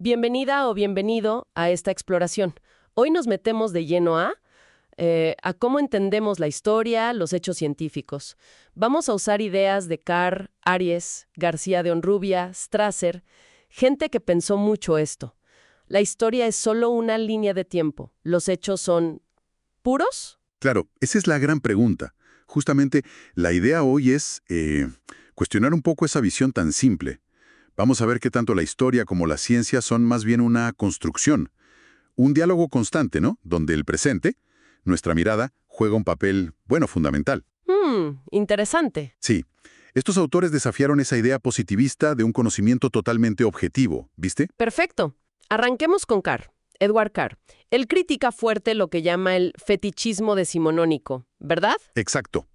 Bienvenida o bienvenido a esta exploración. Hoy nos metemos de lleno a cómo entendemos la historia, los hechos científicos. Vamos a usar ideas de Carr, Aries, García de Honrubia, Strasser, gente que pensó mucho esto. La historia es solo una línea de tiempo. ¿Los hechos son puros? Claro, esa es la gran pregunta. Justamente la idea hoy es cuestionar un poco esa visión tan simple. Vamos a ver qué tanto la historia como la ciencia son más bien una construcción, un diálogo constante, ¿no? Donde el presente, nuestra mirada, juega un papel, bueno, fundamental. Interesante. Sí, estos autores desafiaron esa idea positivista de un conocimiento totalmente objetivo, ¿viste? Perfecto. Arranquemos con Carr, Edward Carr. Él critica fuerte lo que llama el fetichismo decimonónico, ¿verdad? Exacto.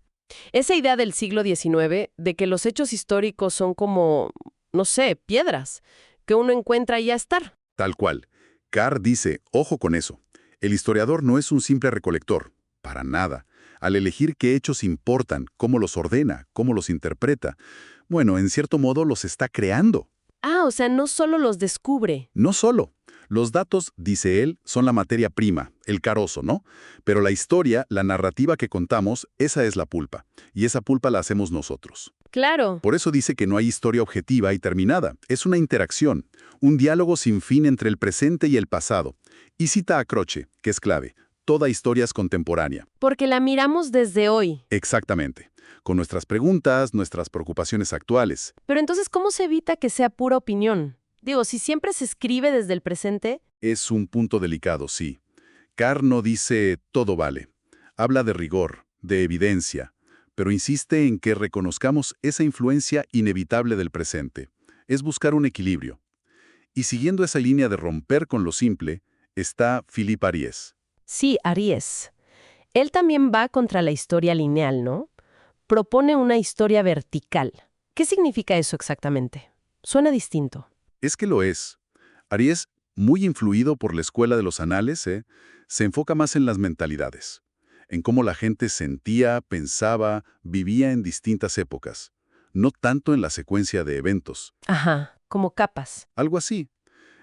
Esa idea del siglo XIX de que los hechos históricos son como, no sé, piedras, que uno encuentra y ya está. Tal cual. Carr dice, ojo con eso, el historiador no es un simple recolector, para nada. Al elegir qué hechos importan, cómo los ordena, cómo los interpreta, bueno, en cierto modo los está creando. O sea, no solo los descubre. No solo. Los datos, dice él, son la materia prima, el carozo, ¿no? Pero la historia, la narrativa que contamos, esa es la pulpa. Y esa pulpa la hacemos nosotros. Claro. Por eso dice que no hay historia objetiva y terminada. Es una interacción, un diálogo sin fin entre el presente y el pasado. Y cita a Croce, que es clave. Toda historia es contemporánea. Porque la miramos desde hoy. Exactamente. Con nuestras preguntas, nuestras preocupaciones actuales. Pero entonces, ¿cómo se evita que sea pura opinión? Digo, si siempre se escribe desde el presente. Es un punto delicado, sí. Carr no dice todo vale. Habla de rigor, de evidencia, pero insiste en que reconozcamos esa influencia inevitable del presente. Es buscar un equilibrio. Y siguiendo esa línea de romper con lo simple, está Philippe Ariès. Sí, Aries. Él también va contra la historia lineal, ¿no? Propone una historia vertical. ¿Qué significa eso exactamente? Suena distinto. Es que lo es. Ariès, muy influido por la escuela de los anales, se enfoca más en las mentalidades, en cómo la gente sentía, pensaba, vivía en distintas épocas, no tanto en la secuencia de eventos. Ajá, como capas. Algo así.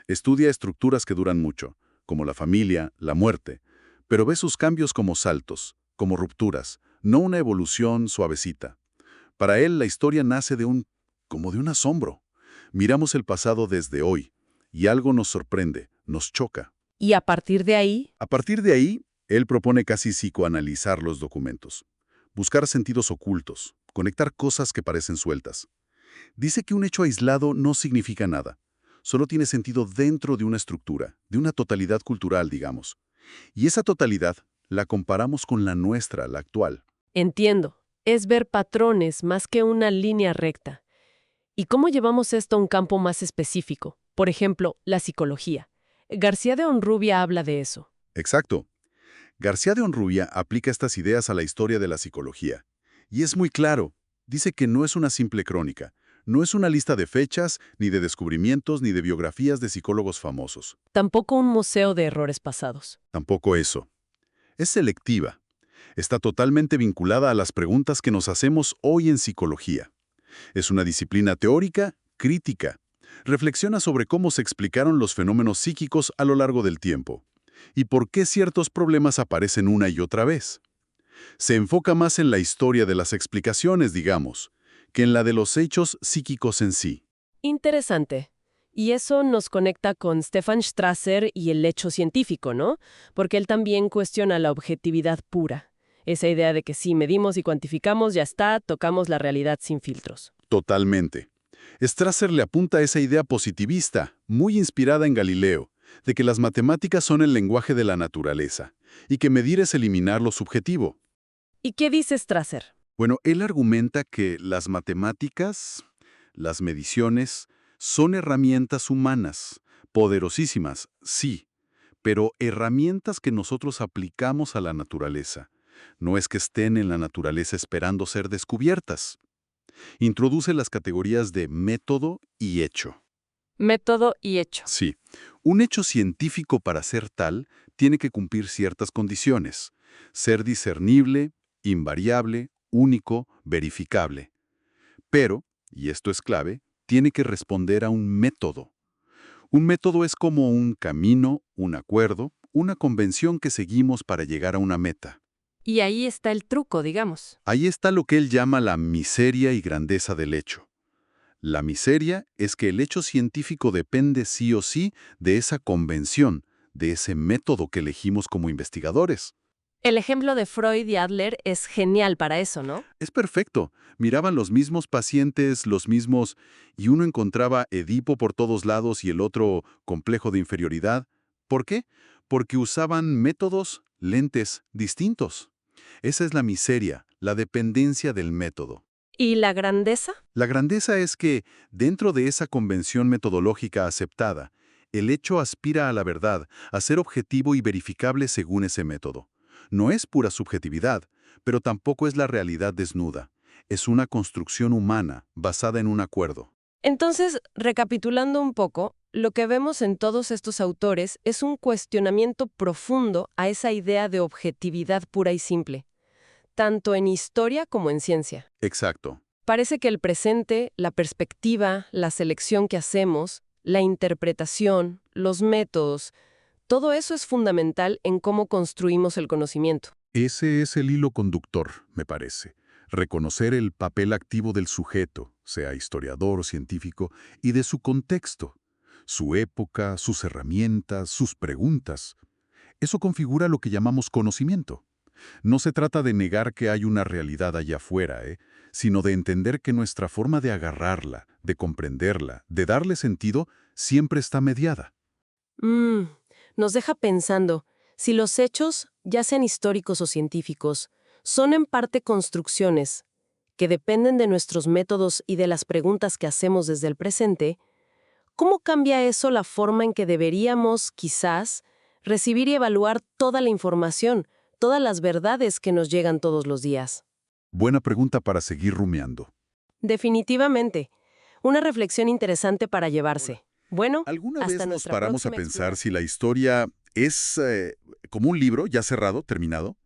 Estudia estructuras que duran mucho, como la familia, la muerte, pero ve sus cambios como saltos, como rupturas, no una evolución suavecita. Para él, la historia nace como de un asombro. Miramos el pasado desde hoy, y algo nos sorprende, nos choca. Y a partir de ahí, A partir de ahí, él propone casi psicoanalizar los documentos, buscar sentidos ocultos, conectar cosas que parecen sueltas. Dice que un hecho aislado no significa nada, solo tiene sentido dentro de una estructura, de una totalidad cultural, digamos. Y esa totalidad la comparamos con la nuestra, la actual. entiendo, es ver patrones más que una línea recta. ¿Y cómo llevamos esto a un campo más específico? Por ejemplo, la psicología. García de Honrubia habla de eso. Exacto. García de Honrubia aplica estas ideas a la historia de la psicología. Y es muy claro. Dice que no es una simple crónica, no es una lista de fechas, ni de descubrimientos, ni de biografías de psicólogos famosos. Tampoco un museo de errores pasados. Tampoco eso. Es selectiva. Está totalmente vinculada a las preguntas que nos hacemos hoy en psicología. Es una disciplina teórica, crítica. Reflexiona sobre cómo se explicaron los fenómenos psíquicos a lo largo del tiempo y por qué ciertos problemas aparecen una y otra vez. Se enfoca más en la historia de las explicaciones, digamos, que en la de los hechos psíquicos en sí. Interesante. Y eso nos conecta con Stefan Strasser y el hecho científico, ¿no? Porque él también cuestiona la objetividad pura. Esa idea de que si medimos y cuantificamos, ya está, tocamos la realidad sin filtros. Totalmente. Strasser le apunta a esa idea positivista, muy inspirada en Galileo, de que las matemáticas son el lenguaje de la naturaleza, y que medir es eliminar lo subjetivo. ¿Y qué dice Strasser? Bueno, él argumenta que las matemáticas, las mediciones, son herramientas humanas, poderosísimas, sí, pero herramientas que nosotros aplicamos a la naturaleza. No es que estén en la naturaleza esperando ser descubiertas. Introduce las categorías de método y hecho. Método y hecho. Sí, un hecho científico para ser tal tiene que cumplir ciertas condiciones. Ser discernible, invariable, único, verificable. Pero, y esto es clave, tiene que responder a un método. Un método es como un camino, un acuerdo, una convención que seguimos para llegar a una meta. Y ahí está el truco, digamos. Ahí está lo que él llama la miseria y grandeza del hecho. La miseria es que el hecho científico depende sí o sí de esa convención, de ese método que elegimos como investigadores. El ejemplo de Freud y Adler es genial para eso, ¿no? Es perfecto. Miraban los mismos pacientes, los mismos, y uno encontraba Edipo por todos lados y el otro complejo de inferioridad. ¿Por qué? Porque usaban métodos, lentes, distintos. Esa es la miseria, la dependencia del método. ¿Y la grandeza? La grandeza es que, dentro de esa convención metodológica aceptada, el hecho aspira a la verdad, a ser objetivo y verificable según ese método. No es pura subjetividad, pero tampoco es la realidad desnuda. Es una construcción humana basada en un acuerdo. Entonces, recapitulando un poco, lo que vemos en todos estos autores es un cuestionamiento profundo a esa idea de objetividad pura y simple, tanto en historia como en ciencia. Exacto. Parece que el presente, la perspectiva, la selección que hacemos, la interpretación, los métodos, todo eso es fundamental en cómo construimos el conocimiento. Ese es el hilo conductor, me parece. Reconocer el papel activo del sujeto, sea historiador o científico, y de su contexto, su época, sus herramientas, sus preguntas. Eso configura lo que llamamos conocimiento. No se trata de negar que hay una realidad allá afuera, sino de entender que nuestra forma de agarrarla, de comprenderla, de darle sentido, siempre está mediada. Nos deja pensando, si los hechos, ya sean históricos o científicos, son en parte construcciones que dependen de nuestros métodos y de las preguntas que hacemos desde el presente, ¿cómo cambia eso la forma en que deberíamos, quizás, recibir y evaluar toda la información, todas las verdades que nos llegan todos los días? Buena pregunta para seguir rumiando. Definitivamente. Una reflexión interesante para llevarse. Bueno, ¿Alguna hasta vez nos nuestra paramos a próxima pensar si exploración. la historia es como un libro ya cerrado, terminado,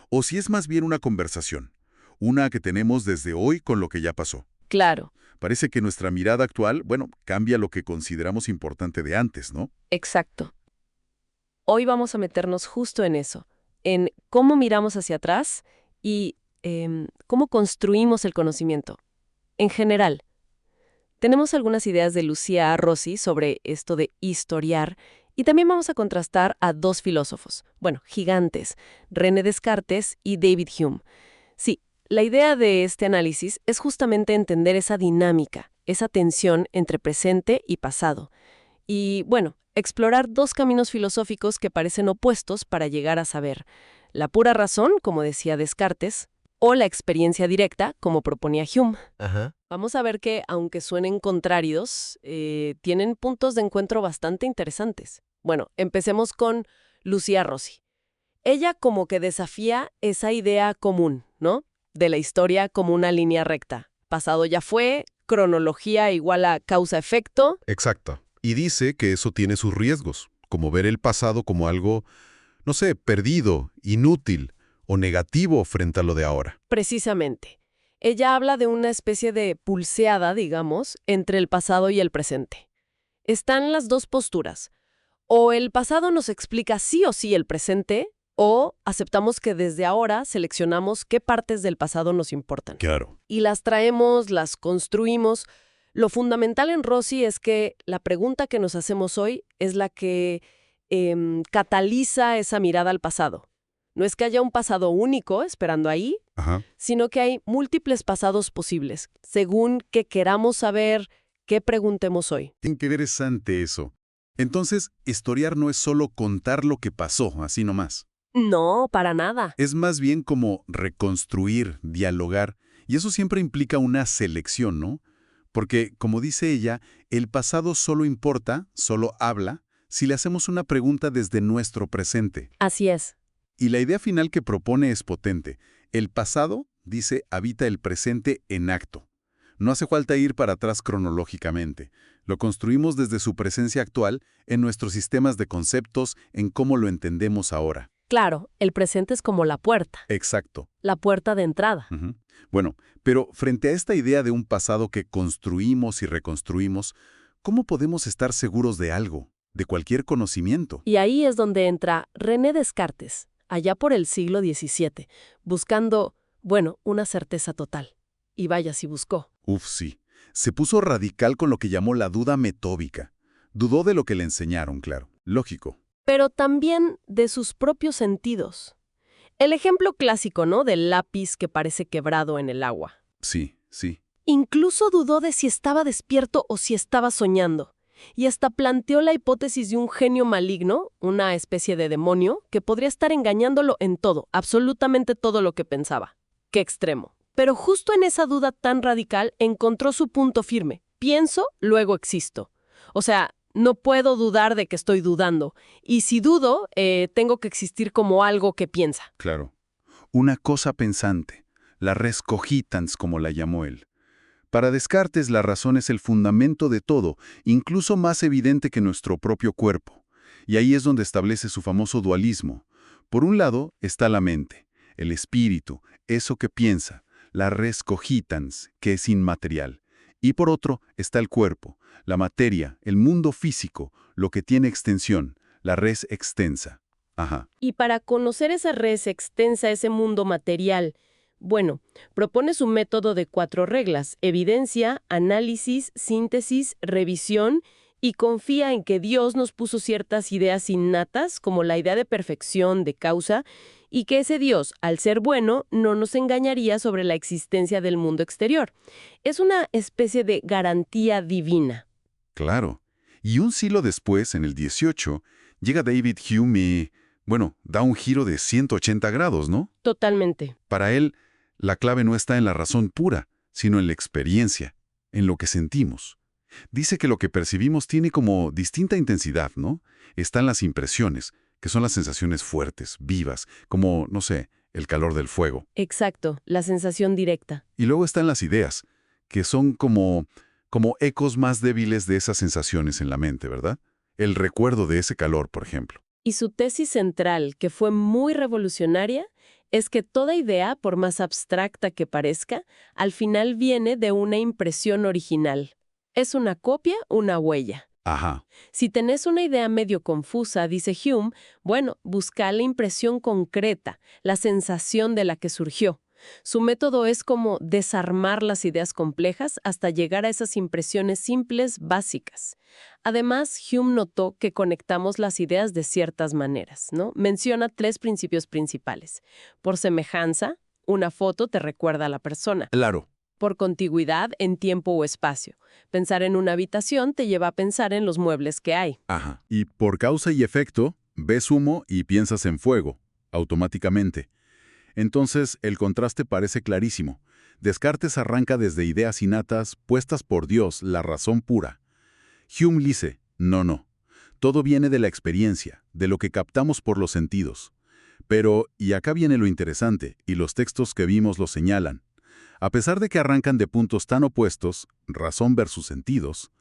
o si es más bien una conversación, una que tenemos desde hoy con lo que ya pasó? Claro, Parece que nuestra mirada actual, bueno, cambia lo que consideramos importante de antes, ¿no? exacto. Hoy vamos a meternos justo en eso, en cómo miramos hacia atrás y cómo construimos el conocimiento. En general, tenemos algunas ideas de Lucia Rossi sobre esto de historiar y también vamos a contrastar a dos filósofos, bueno, gigantes, René Descartes y David Hume. Sí, la idea de este análisis es justamente entender esa dinámica, esa tensión entre presente y pasado. Y, bueno, explorar dos caminos filosóficos que parecen opuestos para llegar a saber la pura razón, como decía Descartes, o la experiencia directa, como proponía Hume. Ajá. Vamos a ver que, aunque suenen contrarios, tienen puntos de encuentro bastante interesantes. Bueno, empecemos con Lucia Rossi. Ella como que desafía esa idea común, ¿no? De la historia como una línea recta. Pasado ya fue, cronología igual a causa-efecto. Exacto. Y dice que eso tiene sus riesgos, como ver el pasado como algo, no sé, perdido, inútil o negativo frente a lo de ahora. Precisamente. Ella habla de una especie de pulseada, digamos, entre el pasado y el presente. Están las dos posturas. O el pasado nos explica sí o sí el presente, o aceptamos que desde ahora seleccionamos qué partes del pasado nos importan. Claro. Y las traemos, las construimos. Lo fundamental en Rossi es que la pregunta que nos hacemos hoy es la que cataliza esa mirada al pasado. No es que haya un pasado único esperando ahí, Ajá. sino que hay múltiples pasados posibles, según que queramos saber, qué preguntemos hoy. Qué interesante eso. Entonces, historiar no es solo contar lo que pasó, así nomás. No, para nada. Es más bien como reconstruir, dialogar, y eso siempre implica una selección, ¿no? Porque, como dice ella, el pasado solo importa, solo habla, si le hacemos una pregunta desde nuestro presente. Así es. Y la idea final que propone es potente. El pasado, dice, habita el presente en acto. No hace falta ir para atrás cronológicamente. Lo construimos desde su presencia actual en nuestros sistemas de conceptos, en cómo lo entendemos ahora. Claro, el presente es como la Exacto. puerta de entrada. Bueno, pero frente a esta idea de un pasado que construimos y reconstruimos, ¿Cómo podemos estar seguros de algo, de cualquier conocimiento? Y ahí es donde entra René Descartes, allá por el siglo XVII, buscando, bueno, una certeza total. Y vaya si buscó. Uf, sí. Se puso radical con lo que llamó la duda metódica. Dudó de lo que le enseñaron, claro. Lógico. Pero también de sus propios sentidos. El ejemplo clásico, ¿no?, del lápiz que parece quebrado en el agua. Sí, sí. Incluso dudó de si estaba despierto o si estaba soñando. Y hasta planteó la hipótesis de un genio maligno, una especie de demonio, que podría estar engañándolo en todo, absolutamente todo lo que pensaba. ¡Qué extremo! Pero justo en esa duda tan radical encontró su punto firme. Pienso, luego existo. O sea, no puedo dudar de que estoy dudando. Y si dudo, tengo que existir como algo que piensa. Claro. Una cosa pensante. La res cogitans, como la llamó él. Para Descartes, la razón es el fundamento de todo, incluso más evidente que nuestro propio cuerpo. Y ahí es donde establece su famoso dualismo. Por un lado está la mente, el espíritu, eso que piensa, la res cogitans, que es inmaterial. Y por otro está el cuerpo, la materia, el mundo físico, lo que tiene extensión, la res extensa. Ajá. Y para conocer esa res extensa, ese mundo material, bueno, propone su método de 4 reglas: evidencia, análisis, síntesis, revisión, y confía en que Dios nos puso ciertas ideas innatas, como la idea de perfección, de causa, y que ese Dios, al ser bueno, no nos engañaría sobre la existencia del mundo exterior. Es una especie de garantía divina. Claro. Y un siglo después, en el 18, llega David Hume y, bueno, da un giro de 180 grados, ¿no? Totalmente. Para él, la clave no está en la razón pura, sino en la experiencia, en lo que sentimos. Dice que lo que percibimos tiene como distinta intensidad, ¿no? Están las impresiones, que son las sensaciones fuertes, vivas, como, no sé, el calor del fuego. Exacto, la sensación directa. Y luego están las ideas, que son como ecos más débiles de esas sensaciones en la mente, ¿verdad? El recuerdo de ese calor, por ejemplo. Y su tesis central, que fue muy revolucionaria, es que toda idea, por más abstracta que parezca, al final viene de una impresión original. Es una copia, una huella. Ajá. Si tenés una idea medio confusa, dice Hume, bueno, busca la impresión concreta, la sensación de la que surgió. Su método es como desarmar las ideas complejas hasta llegar a esas impresiones simples, básicas. Además, Hume notó que conectamos las ideas de ciertas maneras, ¿no? Menciona 3 principios principales. Por semejanza, una foto te recuerda a la persona. Claro. Por contigüidad en tiempo o espacio. Pensar en una habitación te lleva a pensar en los muebles que hay. Ajá. Y por causa y efecto, ves humo y piensas en fuego, automáticamente. Entonces, el contraste parece clarísimo. Descartes arranca desde ideas innatas puestas por Dios, la razón pura. Hume dice, no. Todo viene de la experiencia, de lo que captamos por los sentidos. Pero, y acá viene lo interesante, y los textos que vimos lo señalan. A pesar de que arrancan de puntos tan opuestos, razón versus sentidos,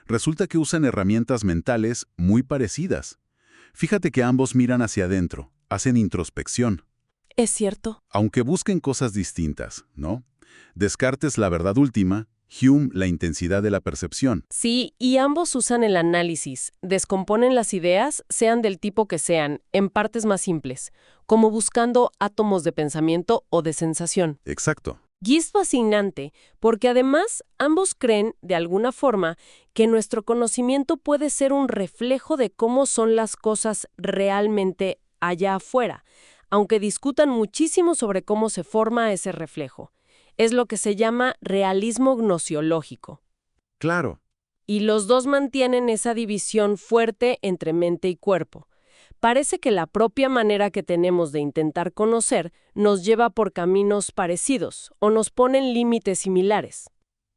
resulta que usan herramientas mentales muy parecidas. Fíjate que ambos miran hacia adentro, hacen introspección. Es cierto. Aunque busquen cosas distintas, ¿no? Descartes la verdad última, Hume la intensidad de la percepción. Sí, y ambos usan el análisis. Descomponen las ideas, sean del tipo que sean, en partes más simples, como buscando átomos de pensamiento o de sensación. Exacto. Y es fascinante, porque además ambos creen, de alguna forma, que nuestro conocimiento puede ser un reflejo de cómo son las cosas realmente allá afuera, aunque discutan muchísimo sobre cómo se forma ese reflejo. Es lo que se llama realismo gnosiológico. Claro. Y los dos mantienen esa división fuerte entre mente y cuerpo. Parece que la propia manera que tenemos de intentar conocer nos lleva por caminos parecidos o nos ponen límites similares.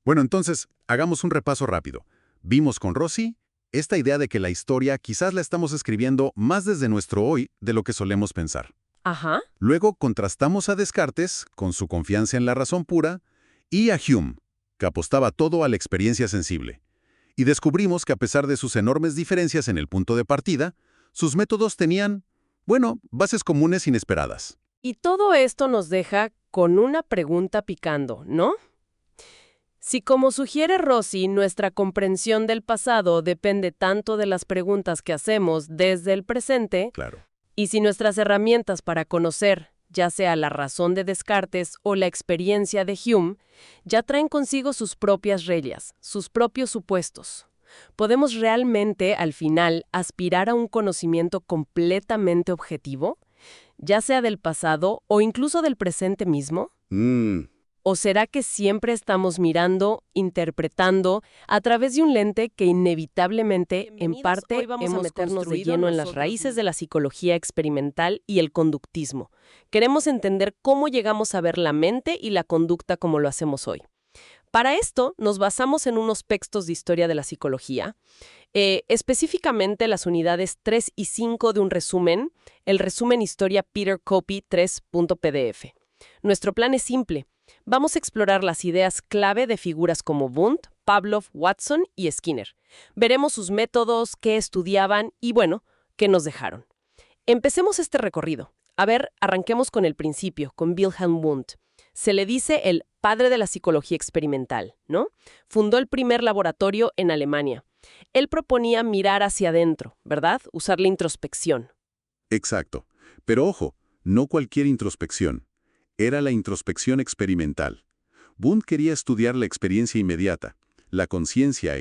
Bueno, entonces, hagamos un repaso rápido. Vimos con Rossi esta idea de que la historia quizás la estamos escribiendo más desde nuestro hoy de lo que solemos pensar. Ajá. Luego contrastamos a Descartes, con su confianza en la razón pura, y a Hume, que apostaba todo a la experiencia sensible. Y descubrimos que a pesar de sus enormes diferencias en el punto de partida, sus métodos tenían, bueno, bases comunes inesperadas. Y todo esto nos deja con una pregunta picando, ¿no? Si, como sugiere Rossi, nuestra comprensión del pasado depende tanto de las preguntas que hacemos desde el presente, Claro. y si nuestras herramientas para conocer, ya sea la razón de Descartes o la experiencia de Hume, ya traen consigo sus propias reglas, sus propios supuestos, ¿podemos realmente, al final, aspirar a un conocimiento completamente objetivo, ya sea del pasado o incluso del presente mismo? ¿O será que siempre estamos mirando, interpretando, a través de un lente que inevitablemente, en parte, Hoy vamos a hemos meternos de construido lleno en las nosotros raíces mismos? De la psicología experimental y el conductismo. Queremos entender cómo llegamos a ver la mente y la conducta como lo hacemos hoy. Para esto, nos basamos en unos textos de historia de la psicología, específicamente las unidades 3 y 5 de un resumen, el resumen Historia Peter Copy 3.pdf. Nuestro plan es simple. Vamos a explorar las ideas clave de figuras como Wundt, Pavlov, Watson y Skinner. Veremos sus métodos, qué estudiaban y, bueno, qué nos dejaron. Empecemos este recorrido. A ver, arranquemos con el principio, con Wilhelm Wundt. Se le dice el padre de la psicología experimental, ¿no? Fundó el primer laboratorio en Alemania. Él proponía mirar hacia adentro, ¿verdad? Usar la introspección. Exacto. Pero ojo, no cualquier introspección. Era la introspección experimental. Wundt quería estudiar la experiencia inmediata, la conciencia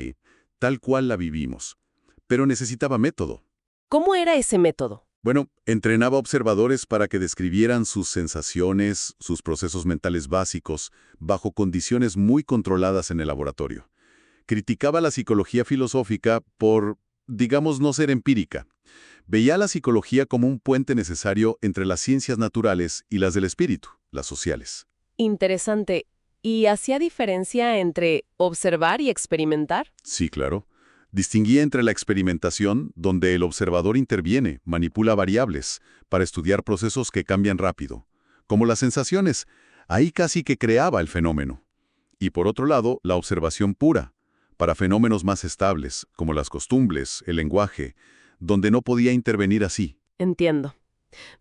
tal cual la vivimos. Pero necesitaba método. ¿Cómo era ese método? Bueno, entrenaba observadores para que describieran sus sensaciones, sus procesos mentales básicos, bajo condiciones muy controladas en el laboratorio. Criticaba la psicología filosófica por, digamos, no ser empírica. Veía a la psicología como un puente necesario entre las ciencias naturales y las del espíritu, las sociales. Interesante. ¿Y hacía diferencia entre observar y experimentar? Sí, claro. Distinguía entre la experimentación, donde el observador interviene, manipula variables, para estudiar procesos que cambian rápido, como las sensaciones. Ahí casi que creaba el fenómeno. Y por otro lado, la observación pura, para fenómenos más estables, como las costumbres, el lenguaje, donde no podía intervenir así. Entiendo.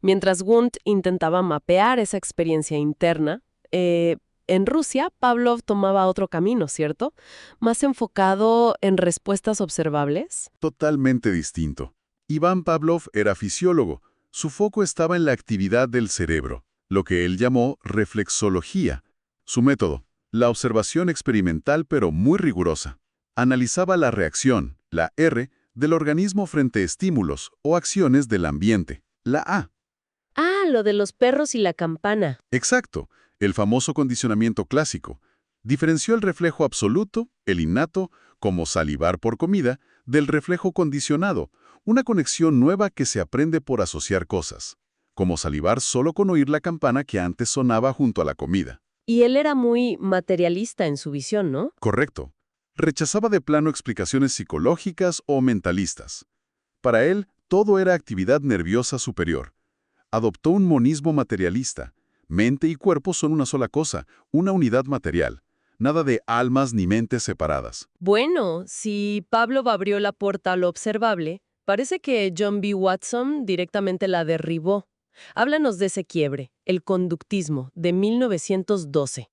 Mientras Wundt intentaba mapear esa experiencia interna, en Rusia, Pavlov tomaba otro camino, ¿cierto? Más enfocado en respuestas observables. Totalmente distinto. Iván Pavlov era fisiólogo. Su foco estaba en la actividad del cerebro, lo que él llamó reflexología. Su método, la observación experimental pero muy rigurosa. Analizaba la reacción, la R, del organismo frente a estímulos o acciones del ambiente, la A. Ah, lo de los perros y la campana. Exacto, el famoso condicionamiento clásico. Diferenció el reflejo absoluto, el innato, como salivar por comida, del reflejo condicionado, una conexión nueva que se aprende por asociar cosas, como salivar solo con oír la campana que antes sonaba junto a la comida. Y él era muy materialista en su visión, ¿no? Correcto. Rechazaba de plano explicaciones psicológicas o mentalistas. Para él, todo era actividad nerviosa superior. Adoptó un monismo materialista. Mente y cuerpo son una sola cosa, una unidad material. Nada de almas ni mentes separadas. Bueno, si Pavlov abrió la puerta a lo observable, parece que John B. Watson directamente la derribó. Háblanos de ese quiebre, el conductismo, de 1912.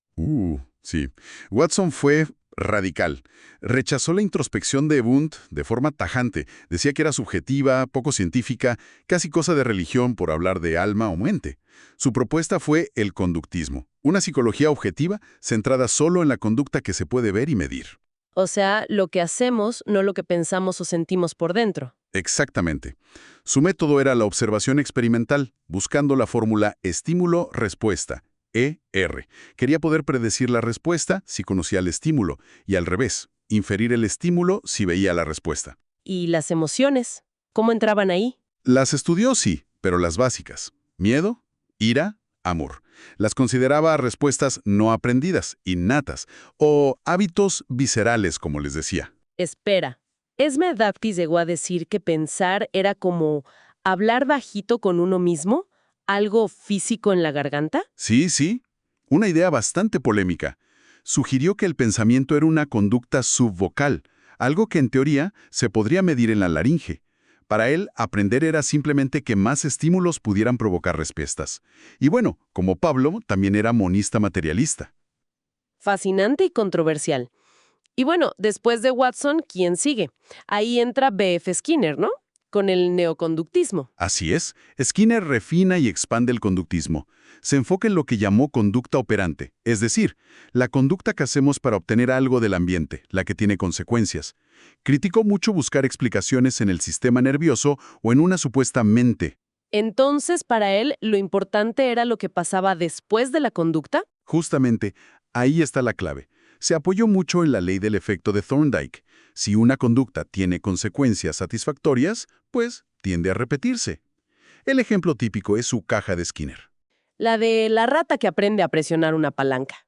Sí. Watson fue radical. Rechazó la introspección de Wundt de forma tajante. Decía que era subjetiva, poco científica, casi cosa de religión por hablar de alma o mente. Su propuesta fue el conductismo, una psicología objetiva centrada solo en la conducta que se puede ver y medir. O sea, lo que hacemos, no lo que pensamos o sentimos por dentro. Exactamente. Su método era la observación experimental, buscando la fórmula estímulo-respuesta, ER. Quería poder predecir la respuesta si conocía el estímulo, y al revés, inferir el estímulo si veía la respuesta. ¿Y las emociones? ¿Cómo entraban ahí? Las estudió, sí, pero las básicas. Miedo, ira, amor. Las consideraba respuestas no aprendidas, innatas, o hábitos viscerales, como les decía. Espera, ¿Esme Daptis llegó a decir que pensar era como hablar bajito con uno mismo? ¿Algo físico en la garganta? Sí. Una idea bastante polémica. Sugirió que el pensamiento era una conducta subvocal, algo que en teoría se podría medir en la laringe. Para él, aprender era simplemente que más estímulos pudieran provocar respuestas. Y bueno, como Pablo, también era monista materialista. Fascinante y controversial. Y bueno, después de Watson, ¿quién sigue? Ahí entra B.F. Skinner, ¿no? Con el neoconductismo. Así es, Skinner refina y expande el conductismo. Se enfoca en lo que llamó conducta operante, es decir, la conducta que hacemos para obtener algo del ambiente, la que tiene consecuencias. Criticó mucho buscar explicaciones en el sistema nervioso o en una supuesta mente. Entonces, para él, lo importante era lo que pasaba después de la conducta. Justamente, ahí está la clave. Se apoyó mucho en la ley del efecto de Thorndike. Si una conducta tiene consecuencias satisfactorias, pues tiende a repetirse. El ejemplo típico es su caja de Skinner. La de la rata que aprende a presionar una palanca.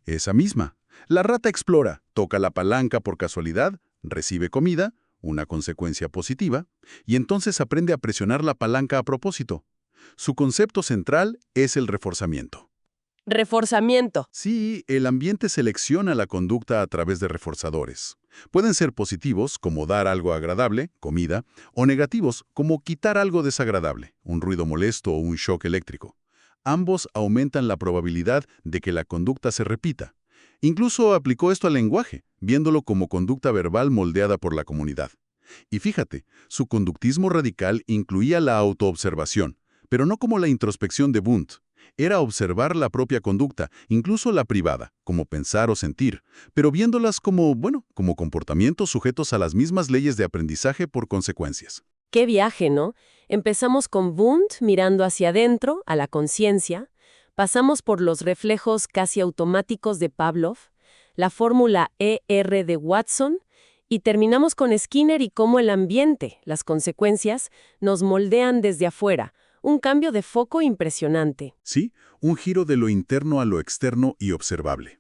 Esa misma. La rata explora, toca la palanca por casualidad, recibe comida, una consecuencia positiva, y entonces aprende a presionar la palanca a propósito. Su concepto central es el reforzamiento. Reforzamiento. Sí, el ambiente selecciona la conducta a través de reforzadores. Pueden ser positivos, como dar algo agradable, comida, o negativos, como quitar algo desagradable, un ruido molesto o un shock eléctrico. Ambos aumentan la probabilidad de que la conducta se repita. Incluso aplicó esto al lenguaje, viéndolo como conducta verbal moldeada por la comunidad. Y fíjate, su conductismo radical incluía la autoobservación, pero no como la introspección de Wundt. Era observar la propia conducta, incluso la privada, como pensar o sentir, pero viéndolas como, como comportamientos sujetos a las mismas leyes de aprendizaje por consecuencias. Qué viaje, ¿no? Empezamos con Wundt mirando hacia adentro, a la conciencia, pasamos por los reflejos casi automáticos de Pavlov, la fórmula ER de Watson, y terminamos con Skinner y cómo el ambiente, las consecuencias, nos moldean desde afuera. Un cambio de foco impresionante. Sí, un giro de lo interno a lo externo y observable.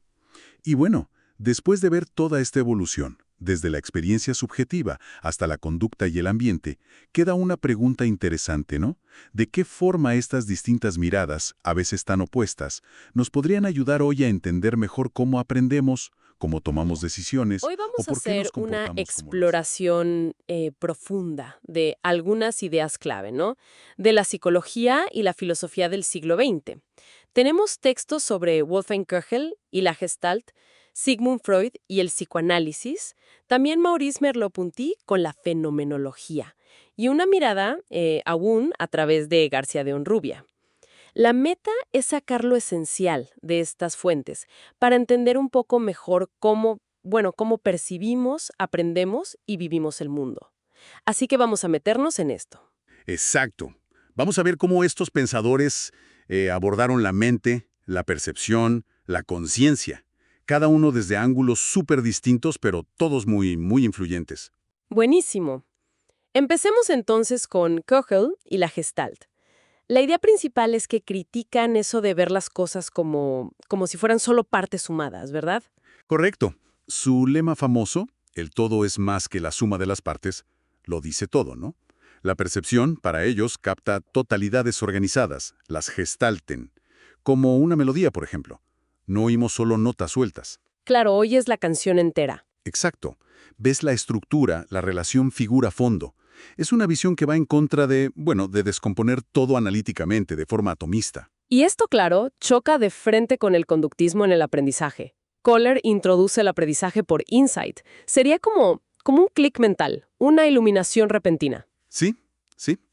Y bueno, después de ver toda esta evolución, desde la experiencia subjetiva hasta la conducta y el ambiente, queda una pregunta interesante, ¿no? ¿De qué forma estas distintas miradas, a veces tan opuestas, nos podrían ayudar hoy a entender mejor cómo aprendemos, cómo tomamos decisiones? Hoy vamos ¿O a por qué nos hacer una comportamos como lo hacemos? exploración profunda de algunas ideas clave, ¿no? De la psicología y la filosofía del siglo XX. Tenemos textos sobre Wolfgang Köchel y la Gestalt, Sigmund Freud y el psicoanálisis, también Maurice Merleau-Ponty con la fenomenología, y una mirada aún a través de García de Honrubia. La meta es sacar lo esencial de estas fuentes para entender un poco mejor cómo percibimos, aprendemos y vivimos el mundo. Así que vamos a meternos en esto. Exacto. Vamos a ver cómo estos pensadores abordaron la mente, la percepción, la conciencia. Cada uno desde ángulos súper distintos, pero todos muy, muy influyentes. Buenísimo. Empecemos entonces con Köchel y la Gestalt. La idea principal es que critican eso de ver las cosas como si fueran solo partes sumadas, ¿verdad? Correcto. Su lema famoso, el todo es más que la suma de las partes, lo dice todo, ¿no? La percepción, para ellos, capta totalidades organizadas, las gestalten, como una melodía, por ejemplo. No oímos solo notas sueltas. Claro, hoy es la canción entera. Exacto. Ves la estructura, la relación figura-fondo. Es una visión que va en contra de descomponer todo analíticamente, de forma atomista. Y esto, claro, choca de frente con el conductismo en el aprendizaje. Kohler introduce el aprendizaje por insight. Sería como un clic mental, una iluminación repentina. Sí,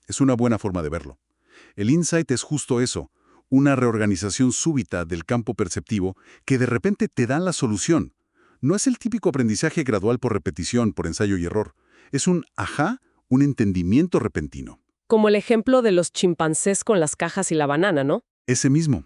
es una buena forma de verlo. El insight es justo eso, una reorganización súbita del campo perceptivo que de repente te da la solución. No es el típico aprendizaje gradual por repetición, por ensayo y error. Es un un entendimiento repentino. Como el ejemplo de los chimpancés con las cajas y la banana, ¿no? Ese mismo.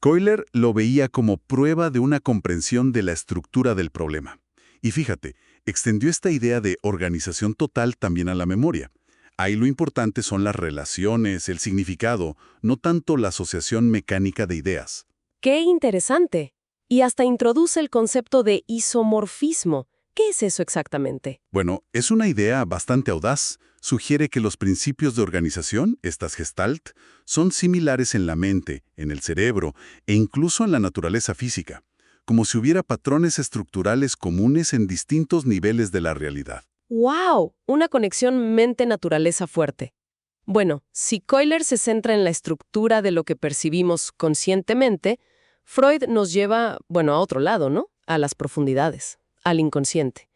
Euler lo veía como prueba de una comprensión de la estructura del problema. Y fíjate, extendió esta idea de organización total también a la memoria. Ahí lo importante son las relaciones, el significado, no tanto la asociación mecánica de ideas. ¡Qué interesante! Y hasta introduce el concepto de isomorfismo. ¿Qué es eso exactamente? Bueno, es una idea bastante audaz. Sugiere que los principios de organización, estas Gestalt, son similares en la mente, en el cerebro e incluso en la naturaleza física, como si hubiera patrones estructurales comunes en distintos niveles de la realidad. ¡Wow! Una conexión mente-naturaleza fuerte. Bueno, si Euler se centra en la estructura de lo que percibimos conscientemente, Freud nos lleva, a otro lado, ¿no? a las profundidades, al inconsciente.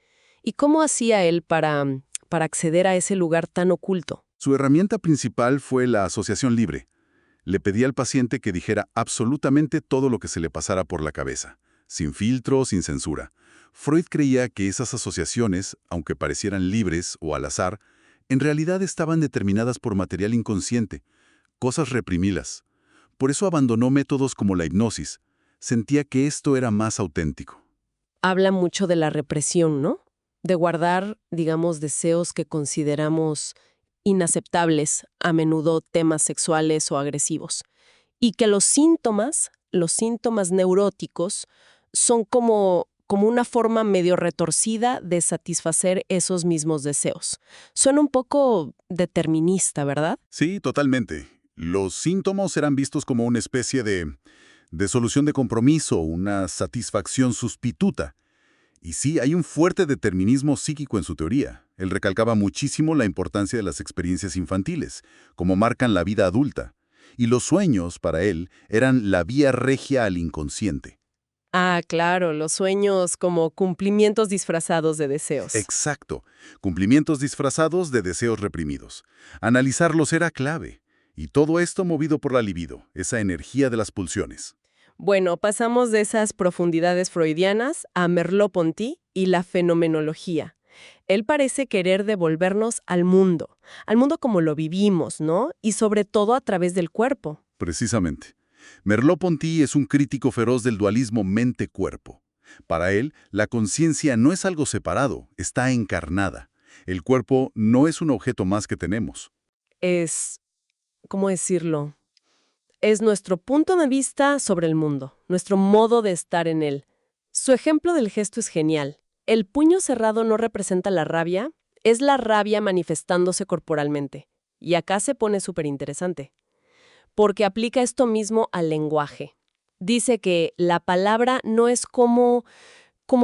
¿Y cómo hacía él para acceder a ese lugar tan oculto? Su herramienta principal fue la asociación libre. Le pedía al paciente que dijera absolutamente todo lo que se le pasara por la cabeza, sin filtro, sin censura. Freud creía que esas asociaciones, aunque parecieran libres o al azar, en realidad estaban determinadas por material inconsciente, cosas reprimidas. Por eso abandonó métodos como la hipnosis. Sentía que esto era más auténtico. Habla mucho de la represión, ¿no? De guardar, digamos, deseos que consideramos inaceptables, a menudo temas sexuales o agresivos. Y que los síntomas neuróticos, son como una forma medio retorcida de satisfacer esos mismos deseos. Suena un poco determinista, ¿verdad? Sí, totalmente. Los síntomas eran vistos como una especie de solución de compromiso, una satisfacción sustituta. Y sí, hay un fuerte determinismo psíquico en su teoría. Él recalcaba muchísimo la importancia de las experiencias infantiles, como marcan la vida adulta. Y los sueños, para él, eran la vía regia al inconsciente. Ah, claro, los sueños como cumplimientos disfrazados de deseos. Exacto. Cumplimientos disfrazados de deseos reprimidos. Analizarlos era clave. Y todo esto movido por la libido, esa energía de las pulsiones. Bueno, pasamos de esas profundidades freudianas a Merleau-Ponty y la fenomenología. Él parece querer devolvernos al mundo como lo vivimos, ¿no? Y sobre todo a través del cuerpo. Precisamente. Merleau-Ponty es un crítico feroz del dualismo mente-cuerpo. Para él, la conciencia no es algo separado, está encarnada. El cuerpo no es un objeto más que tenemos. ¿Cómo decirlo? Es nuestro punto de vista sobre el mundo, nuestro modo de estar en él. Su ejemplo del gesto es genial. El puño cerrado no representa la rabia, es la rabia manifestándose corporalmente. Y acá se pone súper interesante, porque aplica esto mismo al lenguaje. Dice que la palabra no es como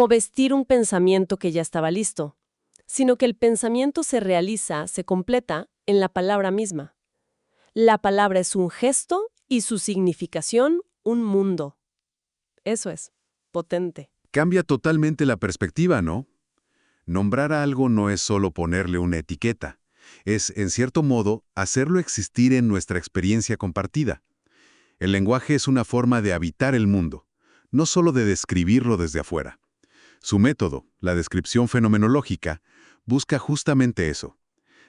vestir un pensamiento que ya estaba listo, sino que el pensamiento se realiza, se completa en la palabra misma. La palabra es un gesto y su significación, un mundo. Eso es potente. Cambia totalmente la perspectiva, ¿no? Nombrar a algo no es solo ponerle una etiqueta. Es, en cierto modo, hacerlo existir en nuestra experiencia compartida. El lenguaje es una forma de habitar el mundo, no solo de describirlo desde afuera. Su método, la descripción fenomenológica, busca justamente eso.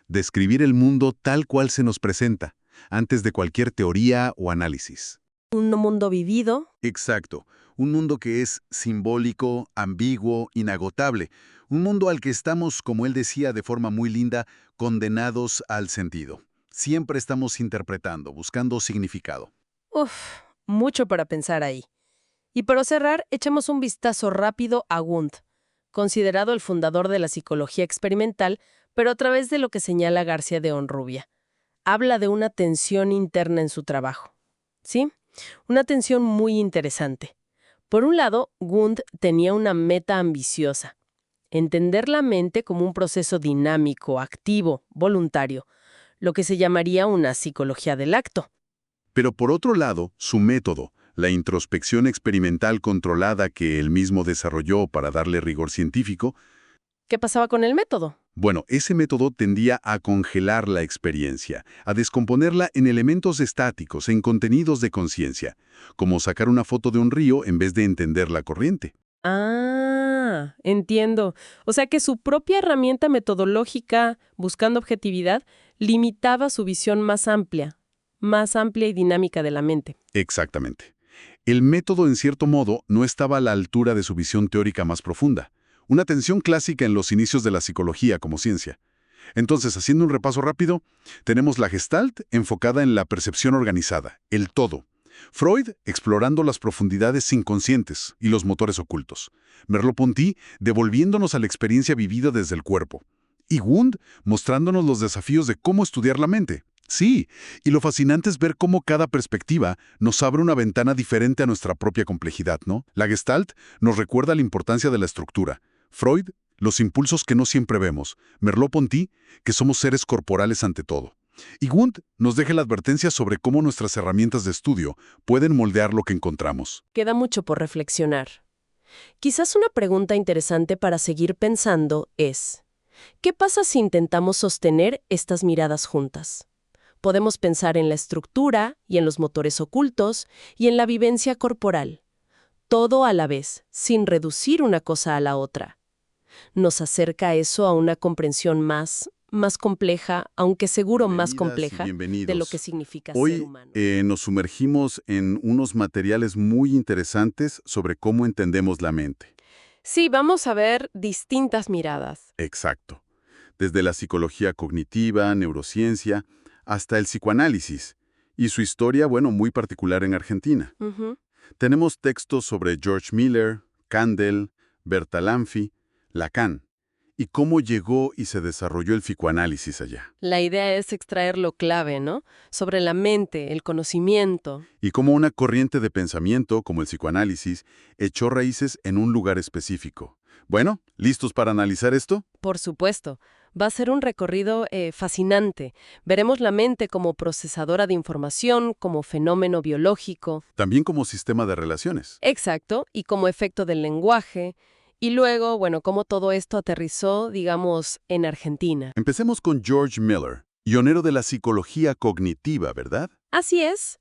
Describir el mundo tal cual se nos presenta, antes de cualquier teoría o análisis. Un mundo vivido. Exacto. Un mundo que es simbólico, ambiguo, inagotable. Un mundo al que estamos, como él decía de forma muy linda, condenados al sentido. Siempre estamos interpretando, buscando significado. Uf, mucho para pensar ahí. Y para cerrar, echemos un vistazo rápido a Wundt, considerado el fundador de la psicología experimental, pero a través de lo que señala García de Honrubia. Habla de una tensión interna en su trabajo. ¿Sí? Una tensión muy interesante. Por un lado, Wundt tenía una meta ambiciosa: entender la mente como un proceso dinámico, activo, voluntario, lo que se llamaría una psicología del acto. Pero por otro lado, su método, la introspección experimental controlada que él mismo desarrolló para darle rigor científico, ¿Qué pasaba con el método? bueno, ese método tendía a congelar la experiencia, a descomponerla en elementos estáticos, en contenidos de conciencia, como sacar una foto de un río en vez de entender la corriente. Ah, entiendo. O sea que su propia herramienta metodológica, buscando objetividad, limitaba su visión más amplia y dinámica de la mente. Exactamente. El método, en cierto modo, no estaba a la altura de su visión teórica más profunda, una tensión clásica en los inicios de la psicología como ciencia. Entonces, haciendo un repaso rápido, tenemos la Gestalt enfocada en la percepción organizada, el todo. Freud explorando las profundidades inconscientes y los motores ocultos. Merleau-Ponty devolviéndonos a la experiencia vivida desde el cuerpo. Y Wundt mostrándonos los desafíos de cómo estudiar la mente. Sí, y lo fascinante es ver cómo cada perspectiva nos abre una ventana diferente a nuestra propia complejidad, ¿no? La Gestalt nos recuerda la importancia de la estructura. Freud, los impulsos que no siempre vemos. Merleau-Ponty, que somos seres corporales ante todo. Y Wundt nos deja la advertencia sobre cómo nuestras herramientas de estudio pueden moldear lo que encontramos. Queda mucho por reflexionar. Quizás una pregunta interesante para seguir pensando es, ¿qué pasa si intentamos sostener estas miradas juntas? Podemos pensar en la estructura y en los motores ocultos y en la vivencia corporal, todo a la vez, sin reducir una cosa a la otra. ¿Nos acerca eso a una comprensión más compleja, aunque seguro más compleja, de lo que significa ser Hoy humano? nos sumergimos en unos materiales muy interesantes sobre cómo entendemos la mente. Sí, vamos a ver distintas miradas. Exacto. Desde la psicología cognitiva, neurociencia, hasta el psicoanálisis. Y su historia, bueno, muy particular en Argentina. Ujú. Tenemos textos sobre George Miller, Kandel, Bertalanffy, Lacan, y cómo llegó y se desarrolló el psicoanálisis allá. La idea es extraer lo clave, ¿no? Sobre la mente, el conocimiento. Y cómo una corriente de pensamiento, como el psicoanálisis, echó raíces en un lugar específico. Bueno, ¿listos para analizar esto? Por supuesto. Va a ser un recorrido fascinante. Veremos la mente como procesadora de información, como fenómeno biológico. También como sistema de relaciones. Exacto, y como efecto del lenguaje. Y luego, bueno, cómo todo esto aterrizó, digamos, en Argentina. Empecemos con George Miller, pionero de la psicología cognitiva, ¿verdad? Así es.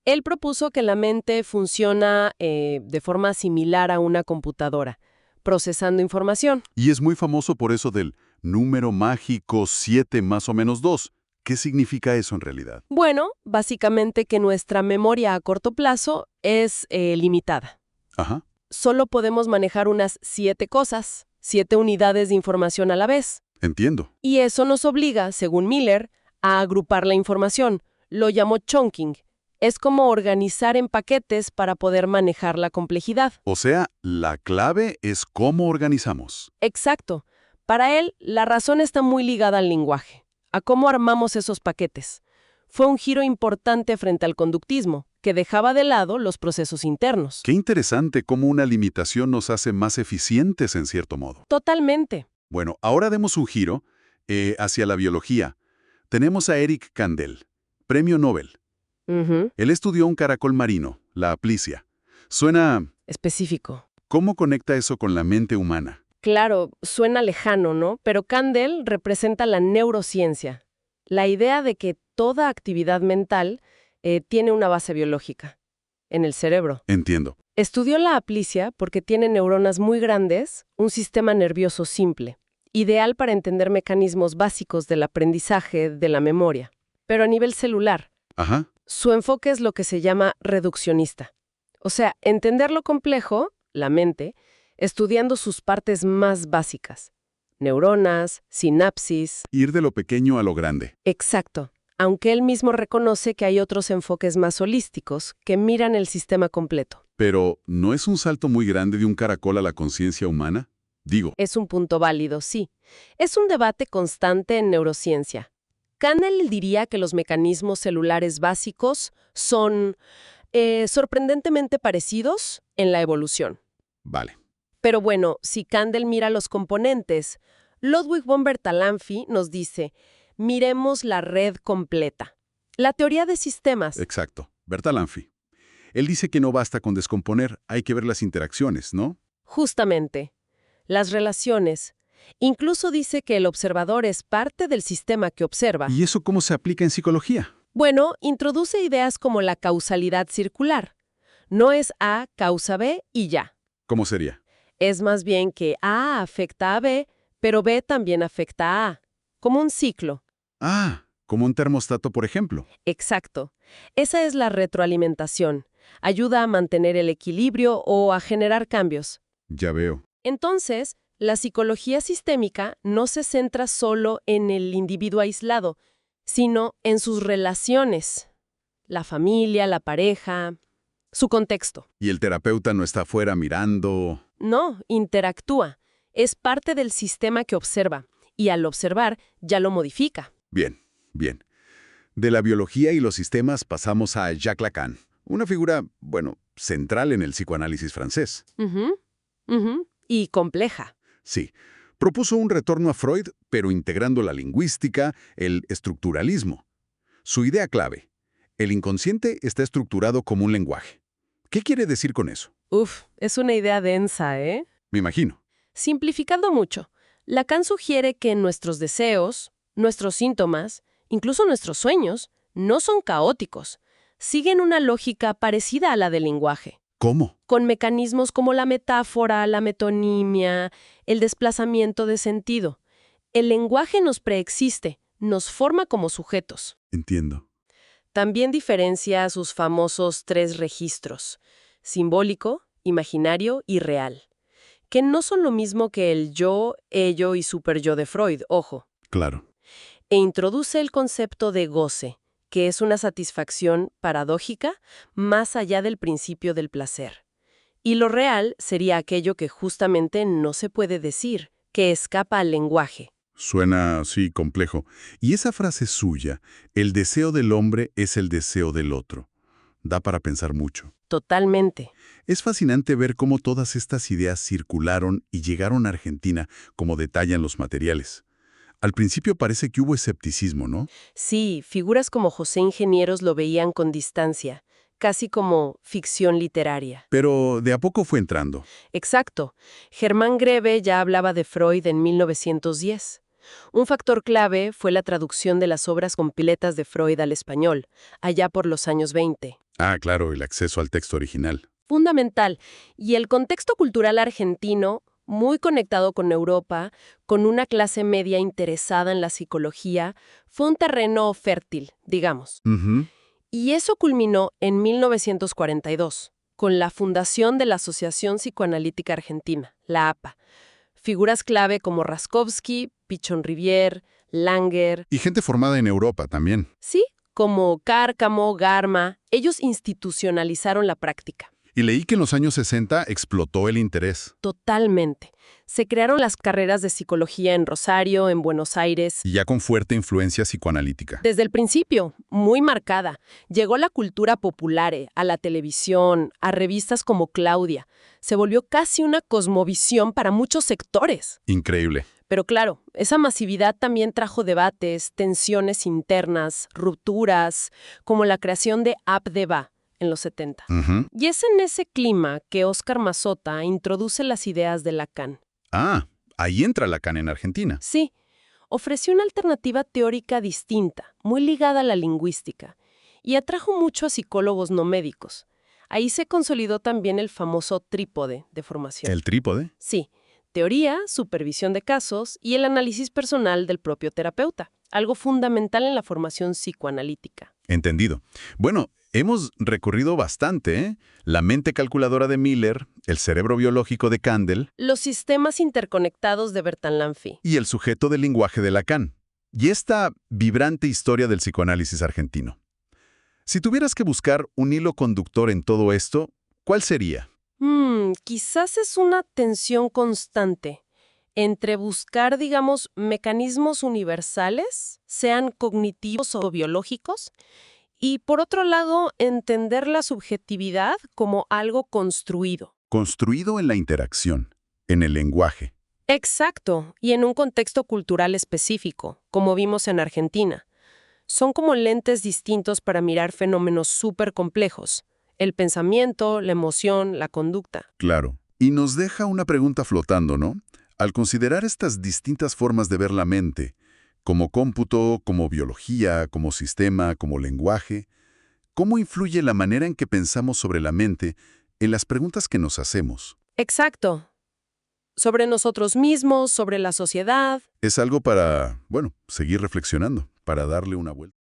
Él propuso que la mente funciona de forma similar a una computadora, procesando información. Y es muy famoso por eso del número mágico 7 más o menos 2. ¿Qué significa eso en realidad? Bueno, básicamente que nuestra memoria a corto plazo es limitada. Ajá, Solo podemos manejar unas 7 cosas, 7 unidades de información a la vez. entiendo. Y eso nos obliga, según Miller, a agrupar la información. Lo llamó chunking. Es como organizar en paquetes para poder manejar la complejidad. O sea, la clave es cómo organizamos. Exacto. Para él, la razón está muy ligada al lenguaje, a cómo armamos esos paquetes. Fue un giro importante frente al conductismo, que dejaba de lado los procesos internos. Qué interesante cómo una limitación nos hace más eficientes en cierto modo. Totalmente. Bueno, ahora demos un giro hacia la biología. Tenemos a Eric Kandel, premio Nobel. Ujú. Él estudió un caracol marino, la aplicia. Suena... Específico. ¿Cómo conecta eso con la mente humana? Claro, suena lejano, ¿no? Pero Kandel representa la neurociencia, la idea de que toda actividad mental tiene una base biológica, en el cerebro. Entiendo. Estudió la aplicia porque tiene neuronas muy grandes, un sistema nervioso simple, ideal para entender mecanismos básicos del aprendizaje, de la memoria. Pero a nivel celular, Ajá. su enfoque es lo que se llama reduccionista. O sea, entender lo complejo, la mente, estudiando sus partes más básicas. Neuronas, sinapsis. Ir de lo pequeño a lo grande. Exacto. Aunque él mismo reconoce que hay otros enfoques más holísticos que miran el sistema completo. Pero, ¿no es un salto muy grande de un caracol a la conciencia humana? Digo, Es un punto válido, sí. Es un debate constante en neurociencia. Kandel diría que los mecanismos celulares básicos son sorprendentemente parecidos en la evolución. vale. Pero bueno, si Kandel mira los componentes, Ludwig von Bertalanffy nos dice, miremos la red completa. La teoría de sistemas. Exacto. Bertalanffy. Él dice que no basta con descomponer, hay que ver las interacciones, ¿no? Justamente. Las relaciones. Incluso dice que el observador es parte del sistema que observa. ¿Y eso cómo se aplica en psicología? Bueno, introduce ideas como la causalidad circular. No es A causa B y ya. ¿Cómo sería? Es más bien que A afecta a B, pero B también afecta a A. Como un ciclo. Ah, como un termostato, por ejemplo. Exacto. Esa es la retroalimentación. Ayuda a mantener el equilibrio o a generar cambios. Ya veo. Entonces, la psicología sistémica no se centra solo en el individuo aislado, sino en sus relaciones. La familia, la pareja, su contexto. Y el terapeuta no está afuera mirando. No, interactúa. Es parte del sistema que observa. Y al observar, ya lo modifica. Bien, bien. De la biología y los sistemas pasamos a Jacques Lacan, una figura, bueno, central en el psicoanálisis francés. Ujú, ujú. Y compleja. Sí, propuso un retorno a Freud, pero integrando la lingüística, el estructuralismo. Su idea clave: el inconsciente está estructurado como un lenguaje. ¿Qué quiere decir con eso? Uf, es una idea densa, ¿eh? Me imagino. Simplificando mucho, Lacan sugiere que nuestros deseos, nuestros síntomas, incluso nuestros sueños, no son caóticos. Siguen una lógica parecida a la del lenguaje, ¿Cómo? con mecanismos como la metáfora, la metonimia, el desplazamiento de sentido. El lenguaje nos preexiste, nos forma como sujetos. Entiendo. También diferencia sus famosos 3 registros: simbólico, imaginario y real, que no son lo mismo que el yo, ello y superyo de Freud, ojo. Claro. E introduce el concepto de goce, que es una satisfacción paradójica más allá del principio del placer. Y lo real sería aquello que justamente no se puede decir, que escapa al lenguaje. Suena así complejo. Y esa frase suya, el deseo del hombre es el deseo del otro, da para pensar mucho. Totalmente. Es fascinante ver cómo todas estas ideas circularon y llegaron a Argentina, como detallan los materiales. Al principio parece que hubo escepticismo, ¿no? Sí, figuras como José Ingenieros lo veían con distancia, casi como ficción literaria. Pero de a poco fue entrando. Exacto. Germán Greve ya hablaba de Freud en 1910. Un factor clave fue la traducción de las obras completas de Freud al español, allá por los años 20. Ah, claro, el acceso al texto original. Fundamental. Y el contexto cultural argentino, muy conectado con Europa, con una clase media interesada en la psicología, fue un terreno fértil, digamos. Ujú. Y eso culminó en 1942, con la fundación de la Asociación Psicoanalítica Argentina, la APA. Figuras clave como Raskovsky, Pichon Rivière, Langer, Y gente formada en Europa también. sí, como Cárcamo, Garma, ellos institucionalizaron la práctica. Y leí que en los años 60 explotó el interés. Totalmente. Se crearon las carreras de psicología en Rosario, en Buenos Aires. Y ya con fuerte influencia psicoanalítica. Desde el principio, muy marcada. Llegó la cultura popular, a la televisión, a revistas como Claudia. Se volvió casi una cosmovisión para muchos sectores. Increíble. Pero claro, esa masividad también trajo debates, tensiones internas, rupturas, como la creación de APDEVA en los 70. Ujú. Y es en ese clima que Óscar Massota introduce las ideas de Lacan. Ah, ahí entra Lacan en Argentina. Sí, ofreció una alternativa teórica distinta, muy ligada a la lingüística, y atrajo mucho a psicólogos no médicos. Ahí se consolidó también el famoso trípode de formación. ¿El trípode? Sí, teoría, supervisión de casos y el análisis personal del propio terapeuta, algo fundamental en la formación psicoanalítica. Entendido. Bueno, hemos recorrido bastante, ¿eh? La mente calculadora de Miller, el cerebro biológico de Kandel Los sistemas interconectados de Bertalanffy. y el sujeto del lenguaje de Lacan. Y esta vibrante historia del psicoanálisis argentino. Si tuvieras que buscar un hilo conductor en todo esto, ¿cuál sería? Quizás es una tensión constante entre buscar, digamos, mecanismos universales, sean cognitivos o biológicos, y por otro lado, entender la subjetividad como algo construido. Construido en la interacción, en el lenguaje. Exacto, y en un contexto cultural específico, como vimos en Argentina. Son como lentes distintos para mirar fenómenos súper complejos: el pensamiento, la emoción, la conducta. Claro. Y nos deja una pregunta flotando, ¿no? Al considerar estas distintas formas de ver la mente, como cómputo, como biología, como sistema, como lenguaje, ¿cómo influye la manera en que pensamos sobre la mente en las preguntas que nos hacemos? Exacto. Sobre nosotros mismos, sobre la sociedad. Es algo para, bueno, seguir reflexionando, para darle una vuelta.